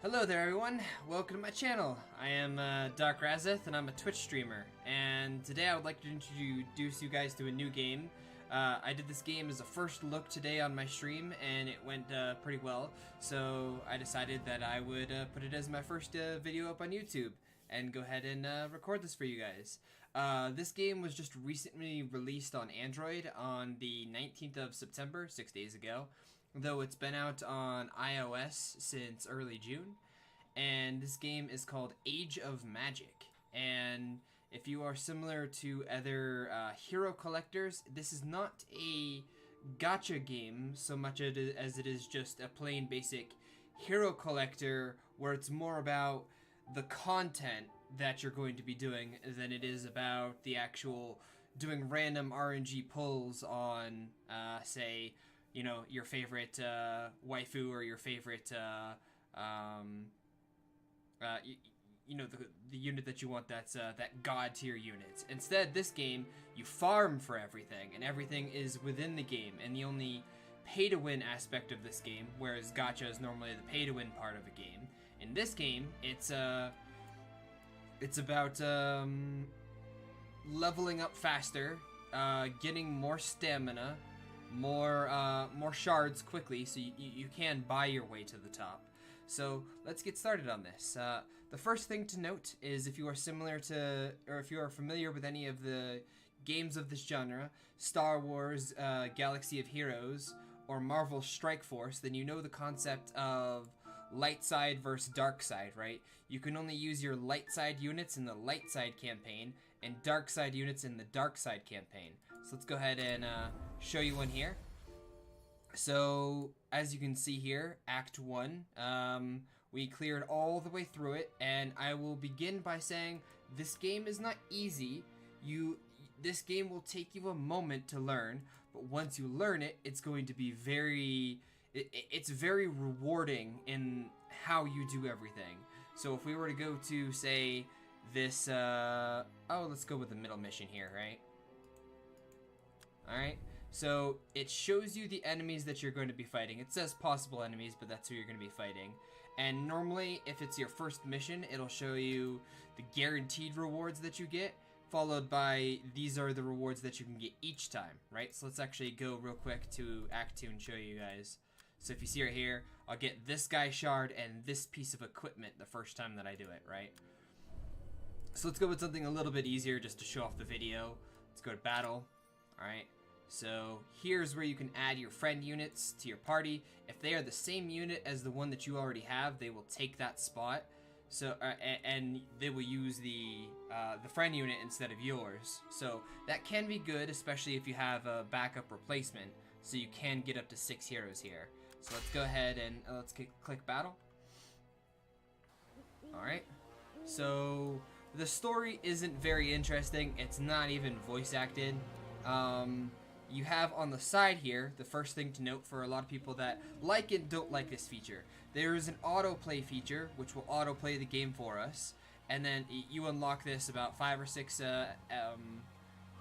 Hello there everyone, welcome to my channel. I am Dark Razeth and I'm a Twitch streamer, and today I would like to introduce you guys to a new game. I did this game as a first look today on my stream and it went pretty well, so I decided that I would put it as my first video up on YouTube and go ahead and record this for you guys. This game was just recently released on Android on the 19th of September, 6 days ago. Though it's been out on iOS since early June, and this game is called Age of Magic. And if you are similar to other hero collectors, this is not a gacha game so much as it is just a plain basic hero collector where it's more about the content that you're going to be doing than it is about the actual doing random RNG pulls on, say, you know, your favorite waifu or your favorite, you know, the unit that you want that's that god tier unit. Instead, this game, you farm for everything, and everything is within the game, and the only pay-to-win aspect of this game, whereas gacha is normally the pay-to-win part of a game, in this game, it's about leveling up faster, getting more stamina, more shards quickly, so you can buy your way to the top. So let's get started on this. The first thing to note is if you are similar to, or if you are familiar with any of the games of this genre, Star Wars, Galaxy of Heroes, or Marvel Strike Force, then you know the concept of light side versus dark side, right? You can only use your light side units in the light side campaign and dark side units in the dark side campaign. So let's go ahead and show you one here. So as you can see here, Act 1, we cleared all the way through it, and I will begin by saying this game is not easy. This game will take you a moment to learn, but once you learn it, it's going to be it's very rewarding in how you do everything. So if we were to go to, say, this, let's go with the middle mission here, right? Alright, so it shows you the enemies that you're going to be fighting. It says possible enemies, but that's who you're going to be fighting. And normally, if it's your first mission, it'll show you the guaranteed rewards that you get, followed by these are the rewards that you can get each time, right? So let's actually go real quick to Act 2 and show you guys. So if you see right here, I'll get this guy shard and this piece of equipment the first time that I do it, right? So let's go with something a little bit easier just to show off the video. Let's go to battle. Alright, so here's where you can add your friend units to your party. If they are the same unit as the one that you already have, they will take that spot. So and they will use the friend unit instead of yours. So that can be good, especially if you have a backup replacement. So you can get up to 6 heroes here. So let's go ahead and let's click battle. Alright, so the story isn't very interesting. It's not even voice acted. You have on the side here, the first thing to note for a lot of people that like and don't like this feature, there is an autoplay feature which will autoplay the game for us, and then you unlock this about 5 or 6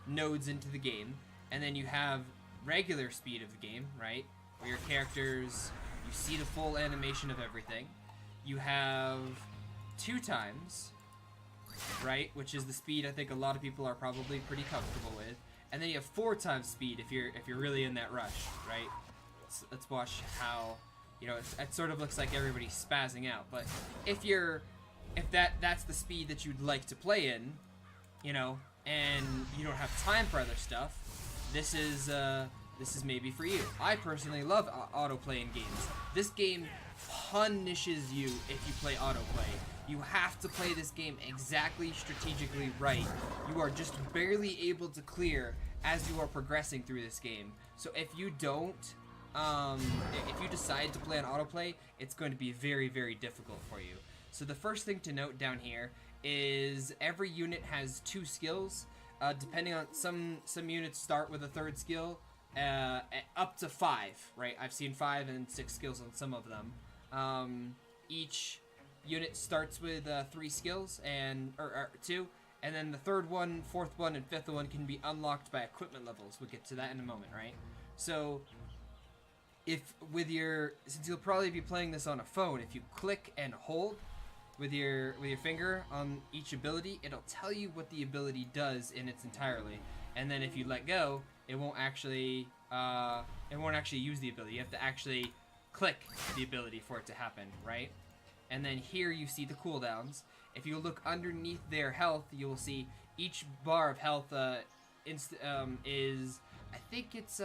nodes into the game, and then you have regular speed of the game, right, where your characters, you see the full animation of everything. You have 2 times, right, which is the speed I think a lot of people are probably pretty comfortable with. And then you have 4 times speed if you're really in that rush, right? Let's watch how, you know, it sort of looks like everybody's spazzing out. But if that's the speed that you'd like to play in, you know, and you don't have time for other stuff, this is maybe for you. I personally love autoplay in games. This game punishes you if you play autoplay. You have to play this game exactly strategically right. You are just barely able to clear as you are progressing through this game. So if you don't, if you decide to play on autoplay, it's going to be very, very difficult for you. So the first thing to note down here is every unit has 2 skills. Depending on some units start with a 3rd skill, up to 5, right? I've seen 5 and 6 skills on some of them. Each unit starts with 3 skills or 2, and then the 3rd one, 4th one, and 5th one can be unlocked by equipment levels. We'll get to that in a moment, right? So if with your, since you'll probably be playing this on a phone, if you click and hold with your finger on each ability, it'll tell you what the ability does in its entirety. And then if you let go, it won't actually use the ability. You have to actually click the ability for it to happen, right? And then here you see the cooldowns. If you look underneath their health, you will see each bar of health is, I think it's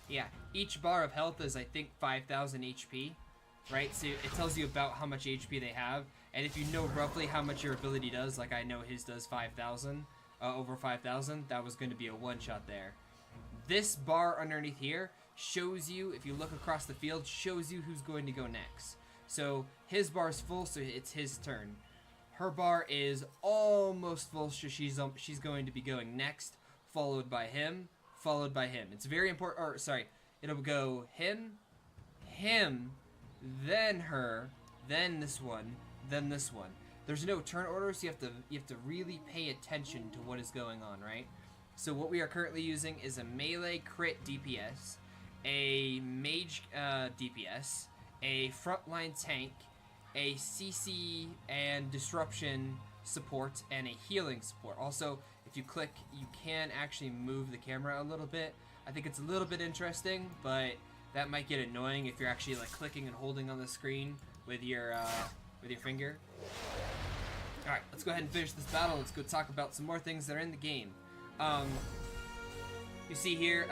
yeah, each bar of health is, I think, 5,000 HP, right? So it tells you about how much HP they have, and if you know roughly how much your ability does, like I know his does 5,000, over 5,000, that was going to be a one-shot there. This bar underneath here shows you, if you look across the field, shows you who's going to go next. So his bar's full, so it's his turn. Her bar is almost full, so she's going to be going next, followed by him, followed by him. It's very important, or sorry, it'll go him, then her, then this one, then this one. There's no turn order, so you have to really pay attention to what is going on, right? So what we are currently using is a melee crit DPS, a mage DPS, a frontline tank, a CC and disruption support, and a healing support. Also, if you click, you can actually move the camera a little bit. I think it's a little bit interesting, but that might get annoying if you're actually like clicking and holding on the screen with your finger. All right, let's go ahead and finish this battle. Let's go talk about some more things that are in the game. You see here,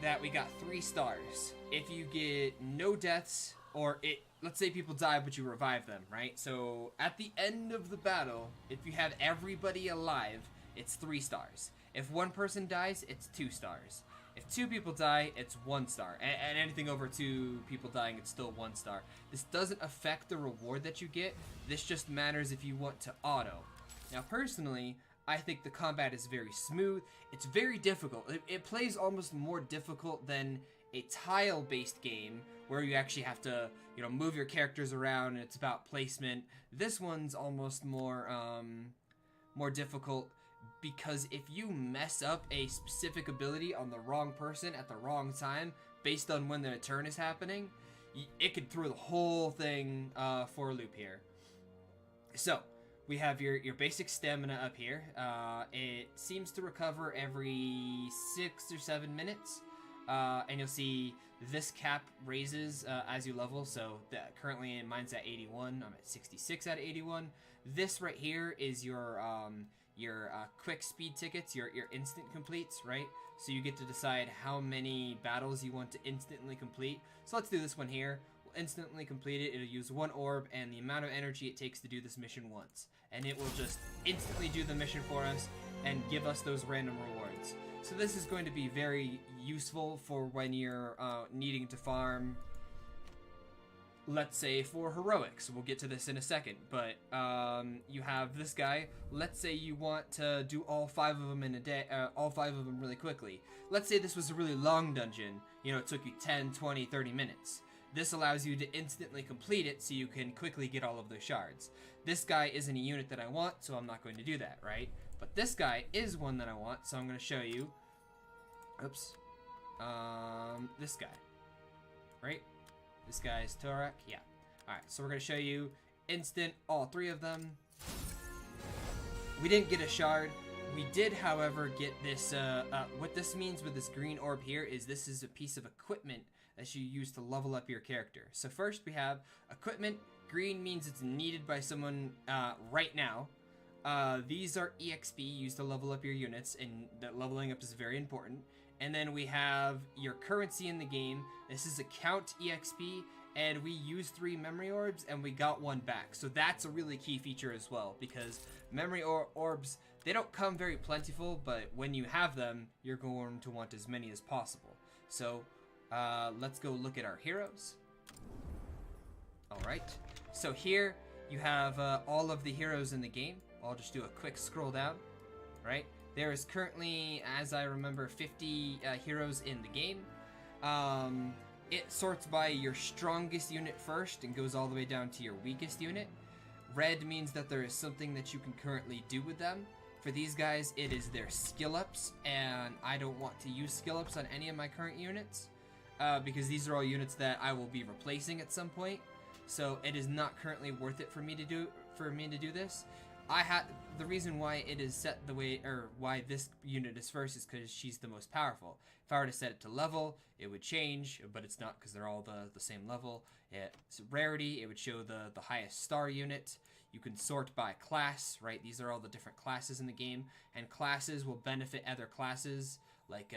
that we got 3 stars. If you get no deaths, or let's say people die but you revive them, right? So at the end of the battle, if you have everybody alive, it's 3 stars. If one person dies, it's 2 stars. If 2 people die, it's 1 star. And anything over 2 people dying, it's still 1 star. This doesn't affect the reward that you get. This just matters if you want to auto. Now, personally, I think the combat is very smooth. It's very difficult. It plays almost more difficult than a tile-based game where you actually have to, move your characters around and it's about placement. This one's almost more difficult because if you mess up a specific ability on the wrong person at the wrong time, based on when the turn is happening, it could throw the whole thing for a loop here. So, we have your basic stamina up here. It seems to recover every 6 or 7 minutes. And you'll see this cap raises as you level. So currently mine's at 81. I'm at 66 out of 81. This right here is your quick speed tickets, your instant completes, right? So you get to decide how many battles you want to instantly complete. So let's do this one here. We'll instantly complete it. It'll use 1 orb and the amount of energy it takes to do this mission once. And it will just instantly do the mission for us and give us those random rewards. So this is going to be very useful for when you're needing to farm, let's say, for heroics. We'll get to this in a second, but you have this guy. Let's say you want to do all 5 of them in a day, all 5 of them really quickly. Let's say this was a really long dungeon. It took you 10, 20, 30 minutes. This allows you to instantly complete it so you can quickly get all of those shards. This guy isn't a unit that I want, so I'm not going to do that, right? But this guy is one that I want, so I'm going to show you. Oops. This guy. Right? This guy is Torak. Yeah. Alright, so we're going to show you instant, all 3 of them. We didn't get a shard. We did, however, get this, what this means with this green orb here is this is a piece of equipment that you use to level up your character. So first we have equipment. Green means it's needed by someone right now. These are EXP used to level up your units, and that leveling up is very important. And then we have your currency in the game. This is account EXP, and we used 3 memory orbs, and we got 1 back. So that's a really key feature as well, because memory orbs, they don't come very plentiful, but when you have them, you're going to want as many as possible. So let's go look at our heroes. Alright, so here you have all of the heroes in the game. I'll just do a quick scroll down, right? There is currently, as I remember, 50 heroes in the game. It sorts by your strongest unit first and goes all the way down to your weakest unit. Red means that there is something that you can currently do with them. For these guys, it is their skill ups, and I don't want to use skill ups on any of my current units, because these are all units that I will be replacing at some point. So it is not currently worth it for me to do this. The reason why it is set the way, or why this unit is first, is because she's the most powerful. If I were to set it to level, it would change, but it's not, because they're all the same level. It's rarity, it would show the highest star unit. You can sort by class, right? These are all the different classes in the game, and classes will benefit other classes. Like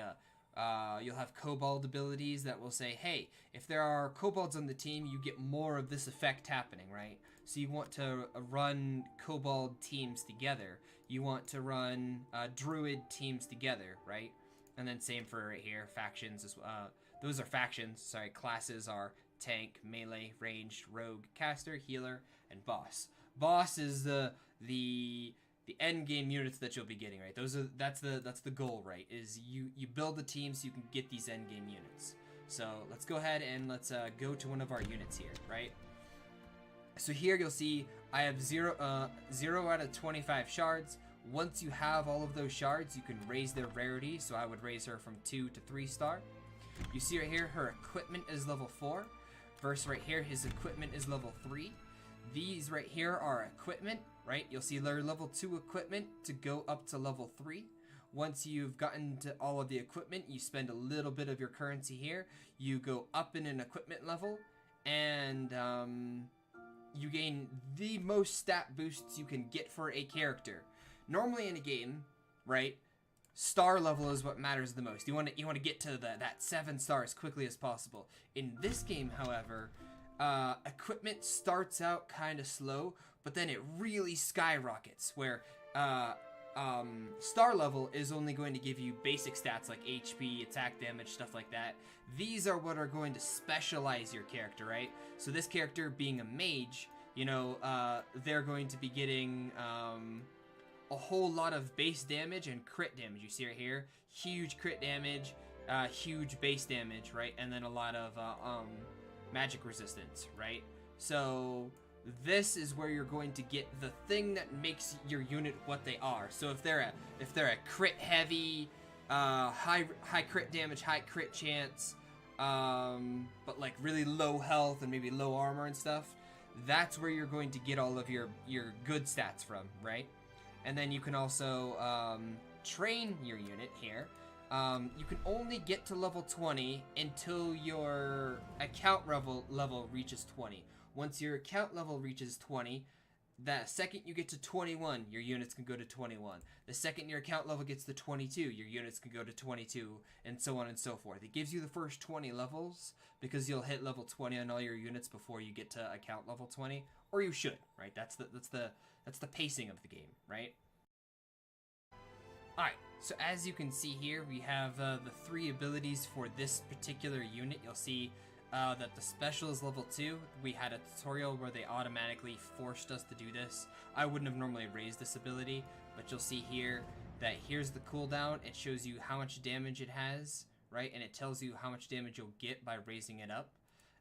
you'll have kobold abilities that will say, hey, if there are kobolds on the team, you get more of this effect happening, right? So you want to run kobold teams together. You want to run druid teams together, right? And then same for right here, factions as well. Those are factions, sorry, classes are tank, melee, ranged, rogue, caster, healer, and boss. Boss is the end game units that you'll be getting, right? That's the goal, right? Is you build the team so you can get these end game units. So let's go ahead and let's go to one of our units here, right? So here you'll see I have 0 out of 25 shards. Once you have all of those shards, you can raise their rarity. So I would raise her from 2 to 3 star. You see right here, her equipment is level 4. Versus right here, his equipment is level 3. These right here are equipment, right? You'll see their level 2 equipment to go up to level 3. Once you've gotten to all of the equipment, you spend a little bit of your currency here. You go up in an equipment level, and you gain the most stat boosts you can get for a character. Normally in a game, right, star level is what matters the most. You want to get to that 7 star as quickly as possible. In this game, however, equipment starts out kind of slow, but then it really skyrockets, where star level is only going to give you basic stats like HP, attack damage, stuff like that. These are what are going to specialize your character, right? So this character being a mage, you know, they're going to be getting a whole lot of base damage and crit damage. You see right here, huge crit damage, huge base damage, right? And then a lot of magic resistance, right? So this is where you're going to get the thing that makes your unit what they are. So if they're a crit heavy, high crit damage, high crit chance, but like really low health and maybe low armor and stuff, that's where you're going to get all of your good stats from, right? And then you can also train your unit here. You can only get to level 20 until your account level reaches 20. Once your account level reaches 20, the second you get to 21, your units can go to 21. The second your account level gets to 22, your units can go to 22, and so on and so forth. It gives you the first 20 levels because you'll hit level 20 on all your units before you get to account level 20, or you should, right? That's the pacing of the game, right? Alright, so as you can see here, we have the 3 abilities for this particular unit. You'll see that the special is level 2. We had a tutorial where they automatically forced us to do this. I wouldn't have normally raised this ability, but you'll see here that here's the cooldown. It shows you how much damage it has, right? And it tells you how much damage you'll get by raising it up.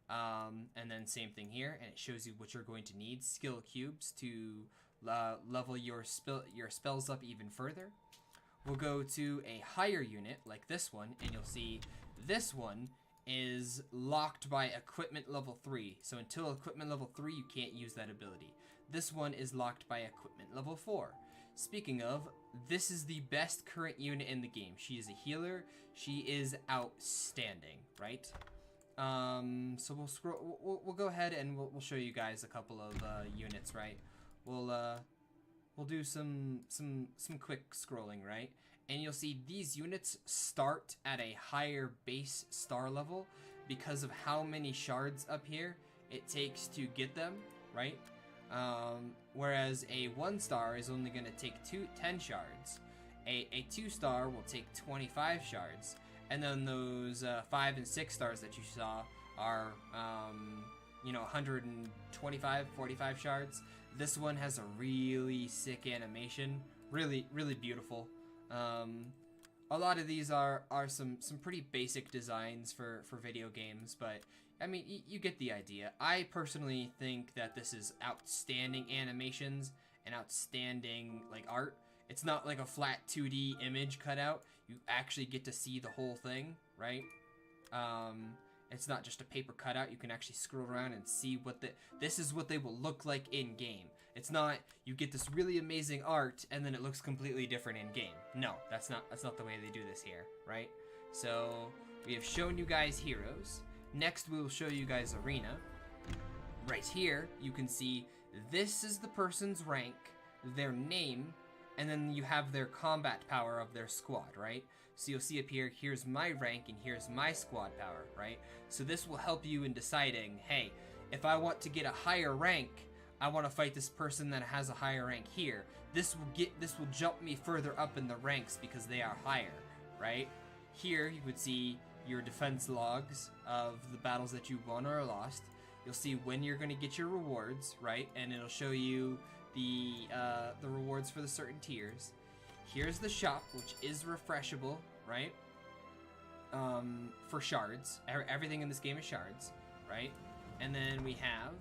And then same thing here, and it shows you what you're going to need. Skill cubes to level your spells up even further. We'll go to a higher unit like this one, and you'll see this one is locked by equipment level 3. So until equipment level 3, you can't use that ability. This one is locked by equipment level 4. Speaking of, this is the best current unit in the game. She is a healer. She is outstanding, right? So we'll scroll. We'll go ahead and we'll show you guys a couple of units, right? We'll do some quick scrolling, right? And you'll see these units start at a higher base star level because of how many shards up here it takes to get them, right? Whereas a 1 star is only going to take 10 shards. A 2 star will take 25 shards. And then those 5 and 6 stars that you saw are, 125, 45 shards. This one has a really sick animation, really beautiful. A lot of these are some pretty basic designs for video games, but I mean, you get the idea. I personally think that this is outstanding animations and outstanding like art. It's not like a flat 2D image cutout. You actually get to see the whole thing, right? It's not just a paper cutout. You can actually scroll around and see what this is what they will look like in game. It's not you get this really amazing art and then it looks completely different in game. No, that's not the way they do this here, right? So we have shown you guys heroes. Next we will show you guys arena. Right here you can see this is the person's rank, their name, and then you have their combat power of their squad, right? So you'll see up here, here's my rank and here's my squad power, right? So this will help you in deciding, hey, if I want to get a higher rank, I want to fight this person that has a higher rank here. This will jump me further up in the ranks because they are higher, right? Here you would see your defense logs of the battles that you won or lost. You'll see when you're going to get your rewards, right? And it'll show you the rewards for the certain tiers. Here's the shop, which is refreshable, right? For shards. Everything in this game is shards, right? And then we have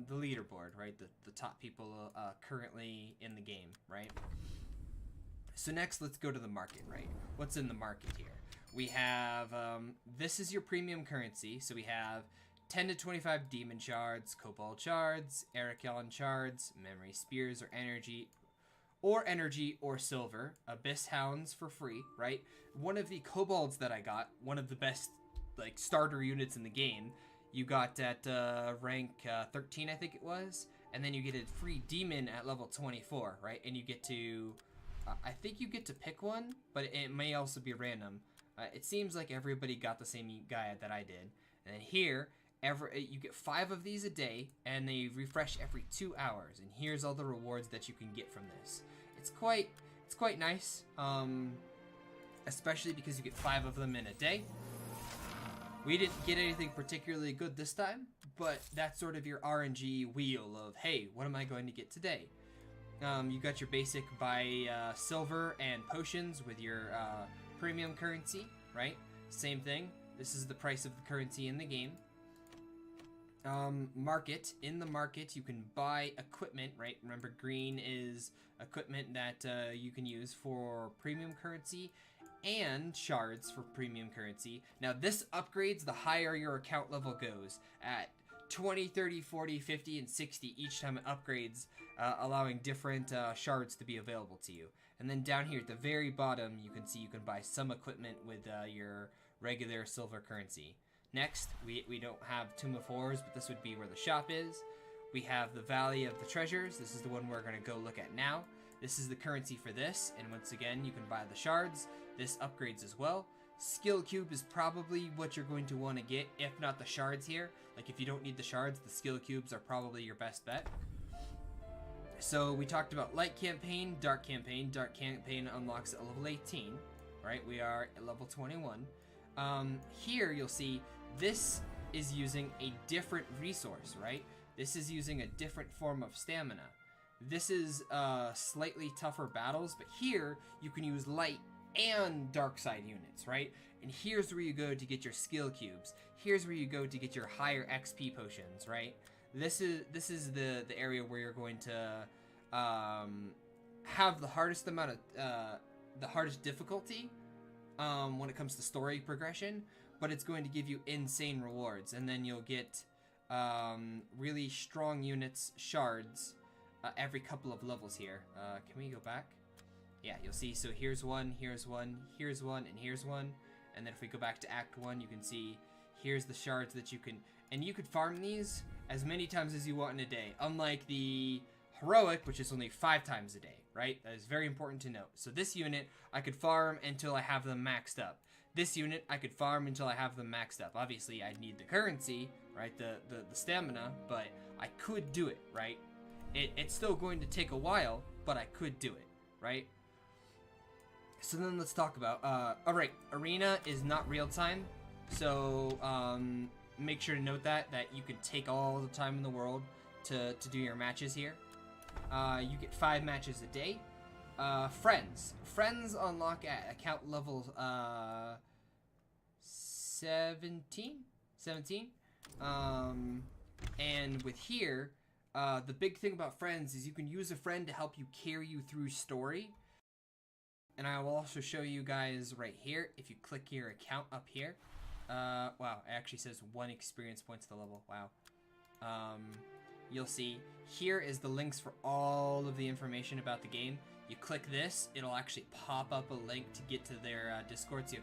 the leaderboard, right? The top people currently in the game, right? So next, let's go to the market, right? What's in the market here? We have, this is your premium currency. So we have 10 to 25 demon shards, cobalt shards, Ericon shards, memory spears or energy or silver, abyss hounds for free, right? One of the kobolds that I got, one of the best like starter units in the game, you got at rank 13, I think it was, and then you get a free demon at level 24, right? And you get to, I think you get to pick one, but it may also be random. It seems like everybody got the same guy that I did. And then here, you get 5 of these a day, and they refresh every 2 hours. And here's all the rewards that you can get from this. It's quite nice, especially because you get 5 of them in a day. We didn't get anything particularly good this time, but that's sort of your RNG wheel of, hey, what am I going to get today? You got your basic buy silver and potions with your premium currency, right? Same thing. This is the price of the currency in the game. Market. In the market, you can buy equipment, right? Remember, green is equipment that you can use for premium currency and shards for premium currency. Now, this upgrades the higher your account level goes at 20, 30, 40, 50, and 60 each time it upgrades, allowing different shards to be available to you. And then down here at the very bottom, you can see you can buy some equipment with your regular silver currency. Next, we don't have Tomb of Horrors, but this would be where the shop is. We have the Valley of the Treasures. This is the one we're going to go look at now. This is the currency for this, and once again, you can buy the shards. This upgrades as well. Skill Cube is probably what you're going to want to get, if not the shards here. Like, if you don't need the shards, the Skill Cubes are probably your best bet. So, we talked about Light Campaign, Dark Campaign. Dark Campaign unlocks at level 18, right? We are at level 21. Here, you'll see this is using a different resource, right? This is using a different form of stamina. This is slightly tougher battles, but here you can use light and dark side units, right? And here's where you go to get your skill cubes. Here's where you go to get your higher XP potions, right? This is the area where you're going to have the hardest amount of the hardest difficulty when it comes to story progression, but it's going to give you insane rewards, and then you'll get really strong units, shards, every couple of levels here. Can we go back? Yeah, you'll see, so here's one, here's one, here's one, and here's one. And then if we go back to Act 1, you can see here's the shards that you can... And you could farm these as many times as you want in a day. Unlike the Heroic, which is only 5 times a day, right? That is very important to note. So this unit, I could farm until I have them maxed up. This unit, I could farm until I have them maxed up. Obviously, I'd need the currency, right? The stamina, but I could do it, right? It's still going to take a while, but I could do it, right? So then let's talk about, alright, Arena is not real time, so make sure to note that you can take all the time in the world to do your matches here. You get 5 matches a day. Friends unlock at account level 17. And with here, The big thing about friends is you can use a friend to help you carry you through story. And I will also show you guys right here. If you click your account up here. Wow, it actually says 1 experience points to level. Wow. You'll see here is the links for all of the information about the game. You click this, it'll actually pop up a link to get to their Discord. So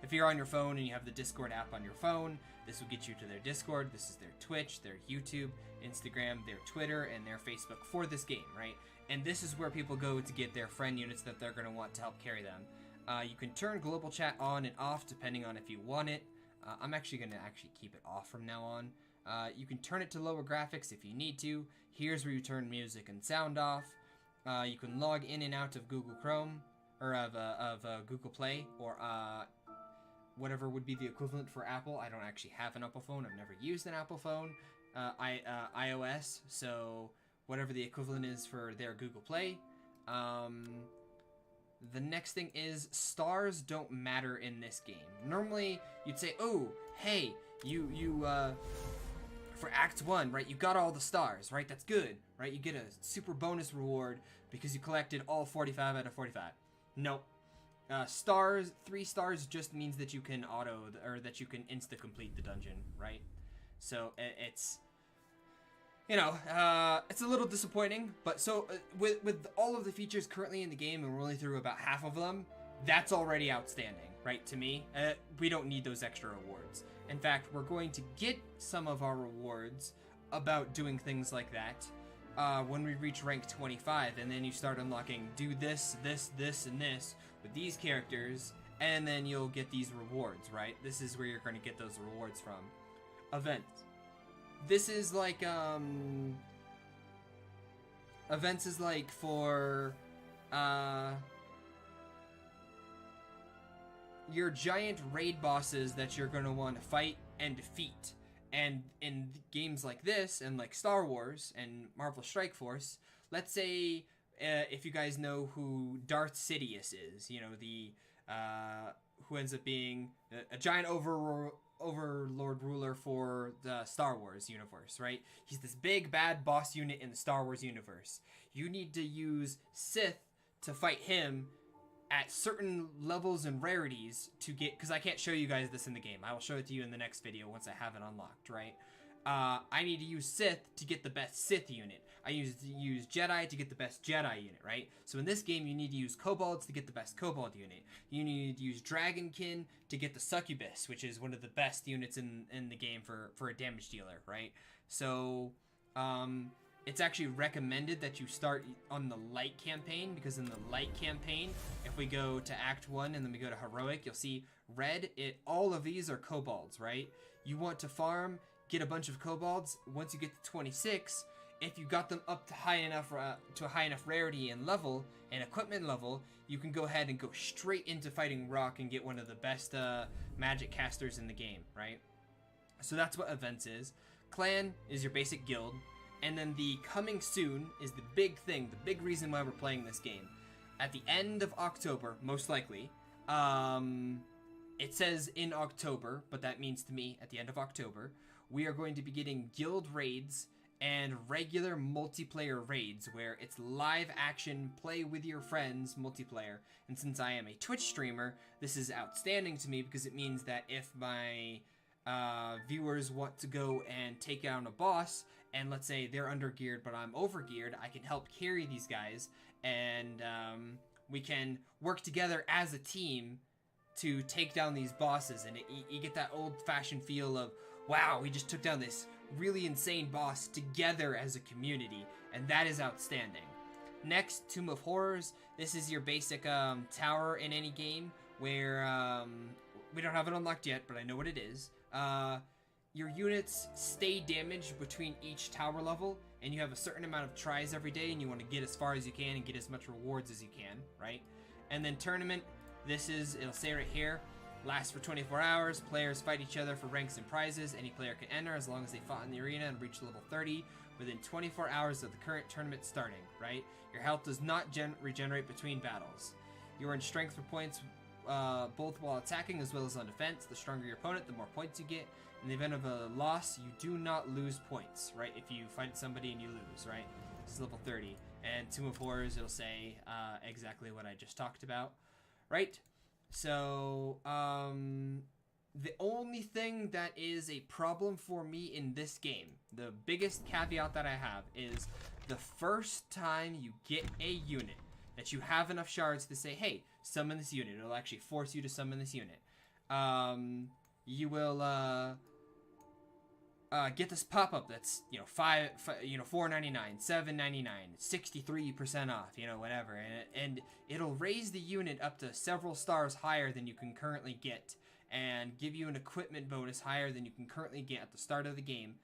if you're on your phone and you have the Discord app on your phone, this will get you to their Discord. This is their Twitch, their YouTube, Instagram, their Twitter, and their Facebook for this game, right? And this is where people go to get their friend units that they're going to want to help carry them. You can turn global chat on and off depending on if you want it. I'm actually going to keep it off from now on. You can turn it to lower graphics if you need to. Here's where you turn music and sound off. You can log in and out of Google Chrome, or of Google Play, or whatever would be the equivalent for Apple. I don't actually have an Apple phone. I've never used an Apple phone. iOS, so whatever the equivalent is for their Google Play. The next thing is stars don't matter in this game. Normally, you'd say, oh, hey, you for Act 1, right, you got all the stars, right? That's good, right? You get a super bonus reward because you collected all 45 out of 45. Nope. 3 stars just means that you can that you can insta-complete the dungeon, right? So it's, you know, it's a little disappointing, but so with all of the features currently in the game, and we're only through about half of them, that's already outstanding, right? To me, we don't need those extra rewards. In fact, we're going to get some of our rewards about doing things like that when we reach rank 25, and then you start unlocking do this, this, this, and this with these characters, and then you'll get these rewards, right? This is where you're going to get those rewards from. Events. This is like, events is like for, your giant raid bosses that you're going to want to fight and defeat. And in games like this, and like Star Wars and Marvel Strike Force, let's say, if you guys know who Darth Sidious is, you know, the, who ends up being a giant overlord ruler for the Star Wars universe, right? He's this big bad boss unit in the Star Wars universe. You need to use Sith to fight him at certain levels and rarities to get, because I can't show you guys this in the game. I will show it to you in the next video once I have it unlocked, right? I need to use Sith to get the best Sith unit. I use Jedi to get the best Jedi unit, right? So in this game, you need to use Kobolds to get the best Kobold unit. You need to use Dragonkin to get the Succubus, which is one of the best units in the game for a damage dealer, right? So, it's actually recommended that you start on the light campaign, because in the light campaign, if we go to Act 1 and then we go to Heroic, you'll see red, all of these are Kobolds, right? You want to farm, get a bunch of Kobolds. Once you get to 26, if you got them up to a high enough rarity and level, and equipment level, you can go ahead and go straight into fighting Rock and get one of the best magic casters in the game, right? So that's what events is. Clan is your basic guild. And then the coming soon is the big thing, the big reason why we're playing this game. At the end of October, most likely, it says in October, but that means to me at the end of October, we are going to be getting guild raids and regular multiplayer raids where it's live action, play with your friends multiplayer. And since I am a Twitch streamer, this is outstanding to me because it means that if my viewers want to go and take down a boss, and let's say they're under geared but I'm over geared, I can help carry these guys, and we can work together as a team to take down these bosses, and you get that old-fashioned feel of, wow, we just took down this really insane boss together as a community, and that is outstanding. Next, Tomb of Horrors. This is your basic tower in any game where we don't have it unlocked yet, but I know what it is. Your units stay damaged between each tower level, and you have a certain amount of tries every day, and you want to get as far as you can and get as much rewards as you can, right? And then tournament, it'll say right here, lasts for 24 hours. Players fight each other for ranks and prizes. Any player can enter as long as they fought in the arena and reach level 30 within 24 hours of the current tournament starting, right? Your health does not regenerate between battles. You earn strength for points both while attacking as well as on defense. The stronger your opponent, the more points you get. In the event of a loss, you do not lose points, right? If you fight somebody and you lose, right? This is level 30. And Tomb of Horrors, it'll say exactly what I just talked about, right? So, the only thing that is a problem for me in this game, the biggest caveat that I have, is the first time you get a unit that you have enough shards to say, hey, summon this unit. It'll actually force you to summon this unit. You will get this pop-up that's, you know, $4.99, $7.99, 63% off, you know, whatever, and it'll raise the unit up to several stars higher than you can currently get, and give you an equipment bonus higher than you can currently get at the start of the game.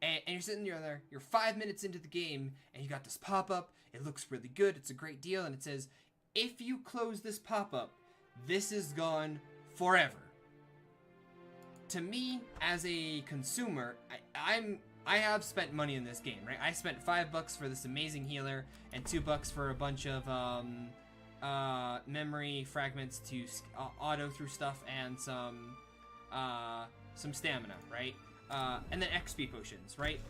And you're sitting there, you're 5 minutes into the game, and you got this pop-up. It looks really good. It's a great deal, and it says, if you close this pop-up, this is gone forever. To me, as a consumer, I have spent money in this game, right? I spent $5 for this amazing healer and $2 for a bunch of memory fragments to auto through stuff and some stamina, right? And then XP potions, right?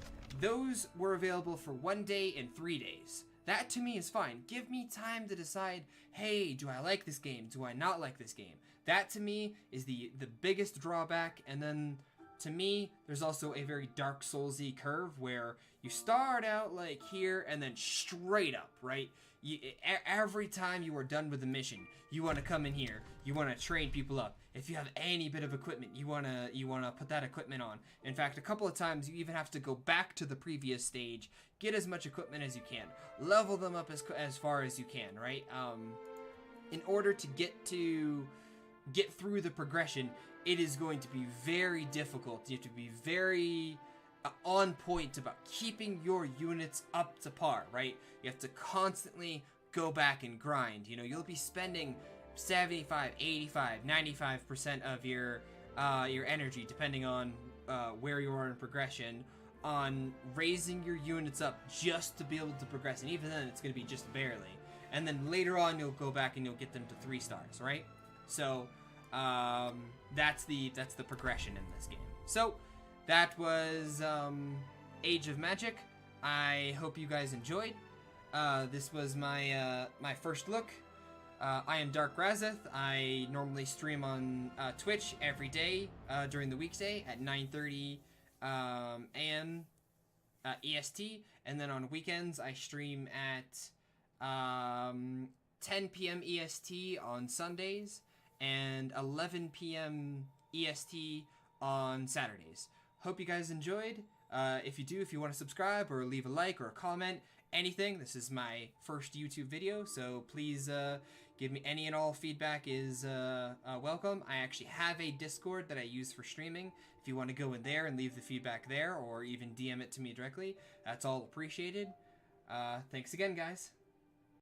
Those were available for 1 day and 3 days. That to me is fine. Give me time to decide, hey, do I like this game? Do I not like this game? That to me is the biggest drawback. And then to me, there's also a very Dark Souls-y curve where you start out like here and then straight up, right? Every time you are done with the mission, you want to come in here. You want to train people up. If you have any bit of equipment, you want to put that equipment on. In fact, a couple of times you even have to go back to the previous stage, get as much equipment as you can, level them up as far as you can, right? In order to get through the progression, it is going to be very difficult. You have to be very on point about keeping your units up to par, right? You have to constantly go back and grind. You know, you'll be spending 75, 85, 95% of your energy, depending on where you are in progression, on raising your units up just to be able to progress. And even then, it's going to be just barely. And then later on, you'll go back and you'll get them to 3 stars, right? So that's the progression in this game. So that was Age of Magic. I hope you guys enjoyed. This was my my first look. I am Dark Razeth. I normally stream on Twitch every day during the weekday at 9:30 a.m. EST, and then on weekends I stream at 10 p.m. EST on Sundays and 11 p.m. EST on Saturdays. Hope you guys enjoyed. If you want to subscribe or leave a like or a comment, anything, this is my first YouTube video, so please give me any and all feedback is welcome. I actually have a Discord that I use for streaming. If you want to go in there and leave the feedback there or even DM it to me directly, that's all appreciated. Thanks again, guys.